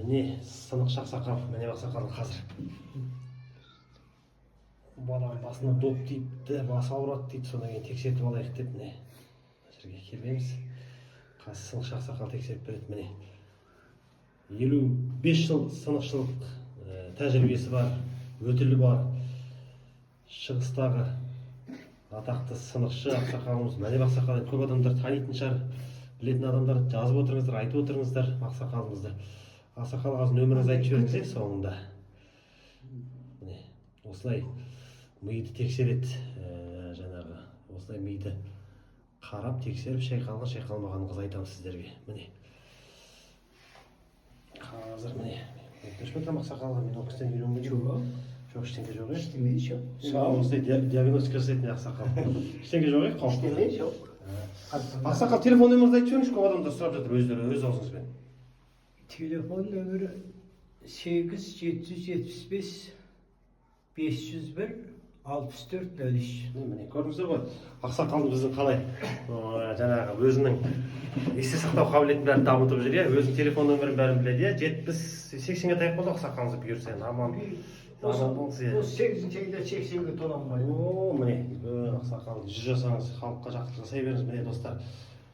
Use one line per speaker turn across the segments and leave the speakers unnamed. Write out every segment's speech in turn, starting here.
Міне сынықшы ақсақал, міне ақсақал қазір. Баланың басына доп тиіпті, басы ауырады дейді, содан кейін тексертіп алайық деп міне жерге келеміз. Қазір сынықшы ақсақал тексеріп береді міне. 55 жыл сынықшылық тәжірибесі бар, өтілі бар. Шығыстағы атақты сынықшы ақсақалымыз, міне ақсақал көп адамдар танитын шығар, білетін адамдар жазып отырыңыздар, айтып отырыңыздар ақсақалымызды. Ақсақал қазір нөміріңізді айтып жіберіңіз соңында. Міне осылай миды тексереді, жаңағы осылай миды қарап тексеріп шайқалған шайқалмағанын қыз айтамыз сіздерге. Міне қазір міне өтініш беремін ақсақалға, мен ол кісіден үйренген жоқ, ештеңе жоқ.
Ештеңе жоқ.
Осылай диагностика жасайтын ақсақал. Ештеңе жоқ,
Ештеңе жоқ.
Ақсақал телефон нөмірді айтып жіберіңізші, көп адамдар сұрап жатыр өздері, өз аузыңызбен.
Телефон нөмірі 8775 501 6403.
Міне көрдіңіздер ғой, ақсақалды біздің қалай жаңағы өзінің есте сақтау қабілетін бәрін дамытып жүр, өзінің телефон нөмірін бәрін біледі, 70-80-ге таяп болды ақсақалыңызды бұйырса, аман.
Осы 8-ші айда 80-ге толамын.
Міне ақсақал 100 жасаңыз, халыққа жақсылық жасай беріңіз. Міне достар,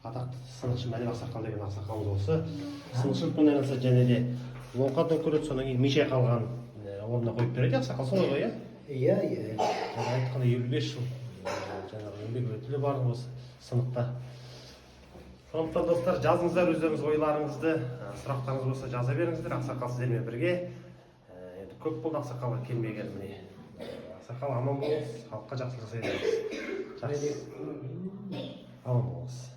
атақты сынықшы Мәлік ақсақал деген ақсақалымыз осы. Сынықшылықпен айналысады және де лоңқадан көреді, содан кейін ми шайқалған орнына қойып береді ақсақал, солай ғой,
Иә.
Жаңа айтқандай 55 жыл жаңағы еңбек өтілі бар осы сыныпта. Сондықтан достар, жазыңыздар өздеріңіз ойларыңызды, сұрақтарыңыз болса жаза беріңіздер, ақсақал сіздермен бірге. Енді көп болды ақсақалға келмеген, міне. Ақсақал аман болыңыз, халыққа жақсылық жасай беріңіз. Жақсы. Аман болыңыз.